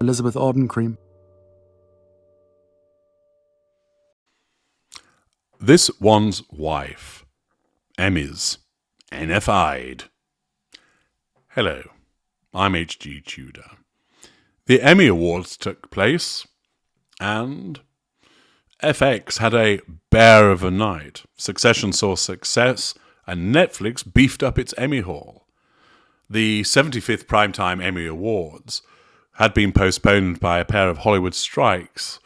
Elizabeth Audencream. This One's Wife. Emmys. NFI'd. Hello, I'm H.G. Tudor. The Emmy Awards took place, and FX had a bear of a night. Succession saw success, and Netflix beefed up its Emmy haul. The 75th Primetime Emmy Awards had been postponed by a pair of Hollywood strikes,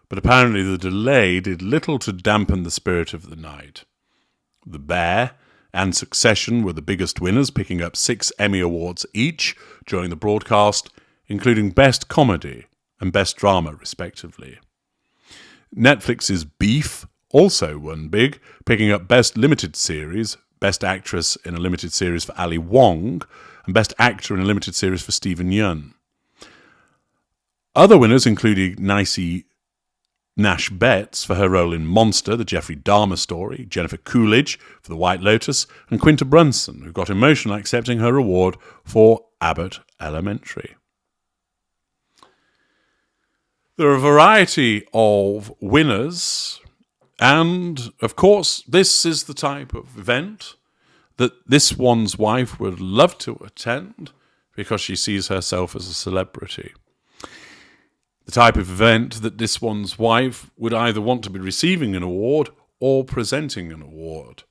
but apparently the delay did little to dampen the spirit of the night. The Bear and Succession were the biggest winners, picking up 6 Emmy Awards each during the broadcast, including Best Comedy and Best Drama, respectively. Netflix's Beef also won big, picking up Best Limited Series, Best Actress in a Limited Series for Ali Wong, and Best Actor in a Limited Series for Stephen Yeun. Other winners included Nicey Nash Betts for her role in Monster, the Jeffrey Dahmer story, Jennifer Coolidge for The White Lotus, and Quinta Brunson, who got emotional accepting her award for Abbott Elementary. There are a variety of winners, and of course, this is the type of event that This One's Wife would love to attend because she sees herself as a celebrity. The type of event that This One's Wife would either want to be receiving an award or presenting an award.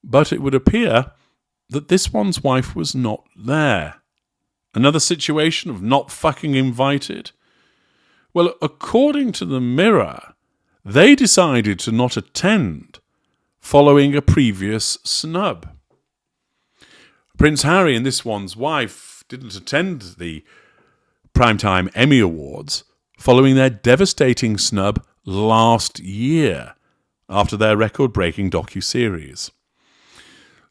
But it would appear that This One's Wife was not there. Another situation of not fucking invited? Well, according to the Mirror, they decided to not attend following a previous snub. Prince Harry and This One's Wife didn't attend the Primetime Emmy Awards following their devastating snub last year after their record-breaking docuseries.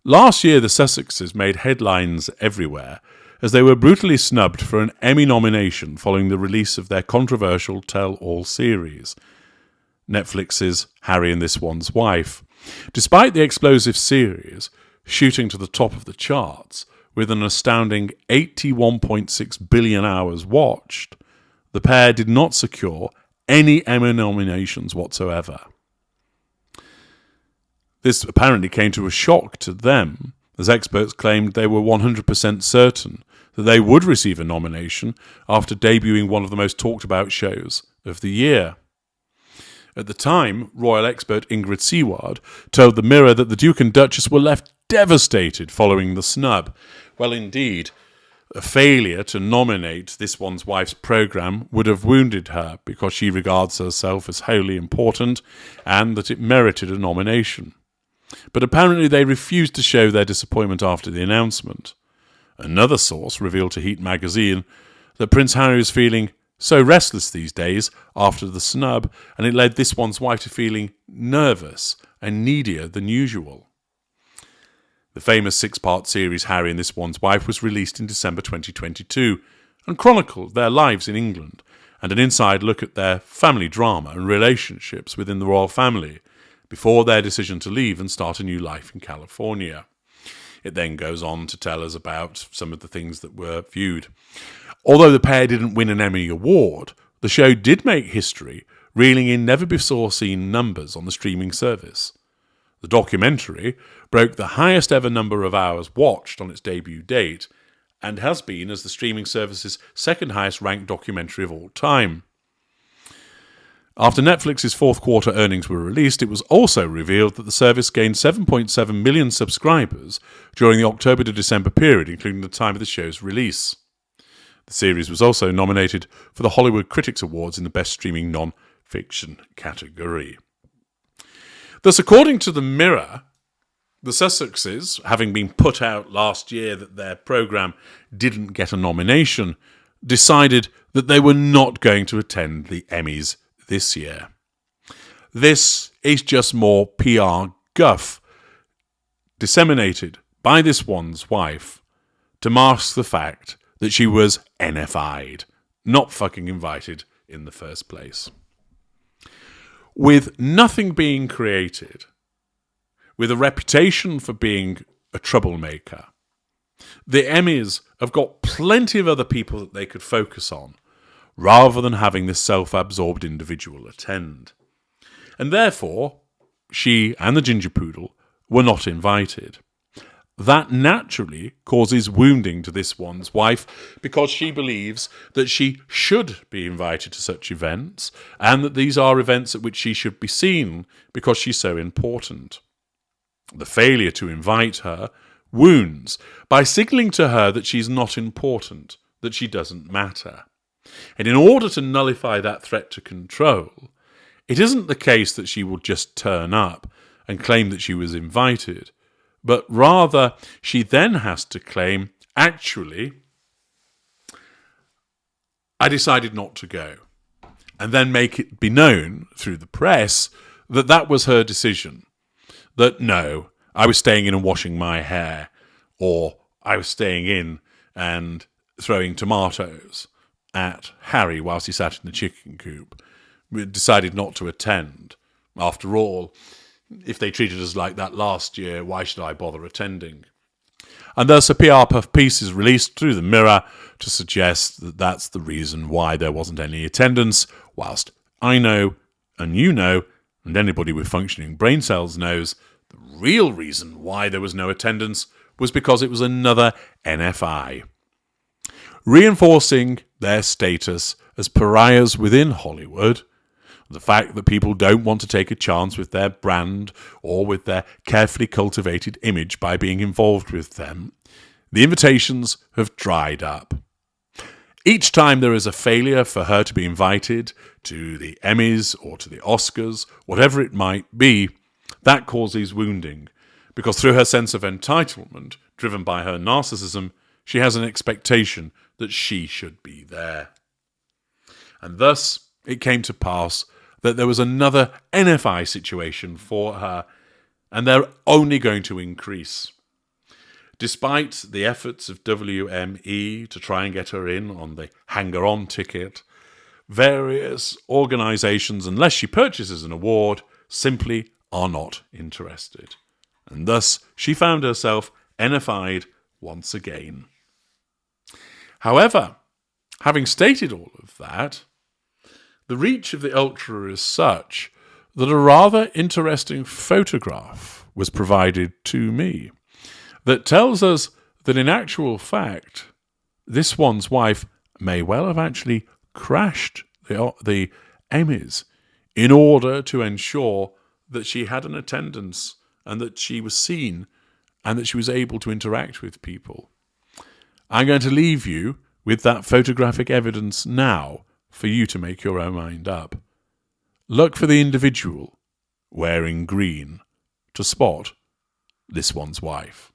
Last year, the Sussexes made headlines everywhere as they were brutally snubbed for an Emmy nomination following the release of their controversial tell-all series, Netflix's Harry and This One's Wife. Despite the explosive series shooting to the top of the charts, with an astounding 81.6 billion hours watched, the pair did not secure any Emmy nominations whatsoever. This apparently came to a shock to them, as experts claimed they were 100% certain that they would receive a nomination after debuting one of the most talked about shows of the year. At the time, royal expert Ingrid Seward told the Mirror that the Duke and Duchess were left devastated following the snub. Well, indeed, a failure to nominate This One's Wife's programme would have wounded her because she regards herself as wholly important and that it merited a nomination. But apparently they refused to show their disappointment after the announcement. Another source revealed to Heat magazine that Prince Harry was feeling so restless these days after the snub, and it led This One's Wife to feeling nervous and needier than usual. The famous 6-part series Harry and This One's Wife was released in December 2022 and chronicled their lives in England and an inside look at their family drama and relationships within the royal family before their decision to leave and start a new life in California. It then goes on to tell us about some of the things that were viewed. Although the pair didn't win an Emmy Award, the show did make history, reeling in never-before-seen numbers on the streaming service. The documentary broke the highest ever number of hours watched on its debut date and has been as the streaming service's second highest ranked documentary of all time. After Netflix's fourth quarter earnings were released, it was also revealed that the service gained 7.7 million subscribers during the October to December period, including the time of the show's release. The series was also nominated for the Hollywood Critics Awards in the Best Streaming Non-Fiction category. Thus, according to the Mirror, the Sussexes, having been put out last year that their programme didn't get a nomination, decided that they were not going to attend the Emmys this year. This is just more PR guff disseminated by This One's Wife to mask the fact that she was NFI'd, not fucking invited in the first place. With nothing being created, with a reputation for being a troublemaker, The Emmys have got plenty of other people that they could focus on, rather than having this self-absorbed individual attend. And therefore, she and the ginger poodle were not invited. That naturally causes wounding to this one's wife, because she believes that she should be invited to such events, and that these are events at which she should be seen because she's so important. The failure to invite her wounds by signalling to her that she's not important, that she doesn't matter. And in order to nullify that threat to control, it isn't the case that she will just turn up and claim that she was invited, but rather she then has to claim, actually, I decided not to go, and then make it be known through the press that that was her decision, that no, I was staying in and washing my hair, or I was staying in and throwing tomatoes at Harry whilst he sat in the chicken coop. We decided not to attend. After all, if they treated us like that last year, why should I bother attending? And thus a PR puff piece is released through the Mirror to suggest that that's the reason why there wasn't any attendance, whilst I know, and you know, and anybody with functioning brain cells knows, the real reason why there was no attendance was because it was another NFI. Reinforcing their status as pariahs within Hollywood, the fact that people don't want to take a chance with their brand or with their carefully cultivated image by being involved with them, the invitations have dried up. Each time there is a failure for her to be invited to the Emmys or to the Oscars, whatever it might be, that causes wounding, because through her sense of entitlement, driven by her narcissism, she has an expectation that she should be there. And thus it came to pass that there was another NFI situation for her, and they're only going to increase. Despite the efforts of WME to try and get her in on the hanger-on ticket, various organisations, unless she purchases an award, simply are not interested. And thus she found herself NFI'd once again. However, having stated all of that, the reach of the Ultra is such that a rather interesting photograph was provided to me that tells us that in actual fact, this one's wife may well have actually crashed the Emmys in order to ensure that she had an attendance and that she was seen and that she was able to interact with people. I'm going to leave you with that photographic evidence now for you to make your own mind up. Look for the individual wearing green to spot this one's wife.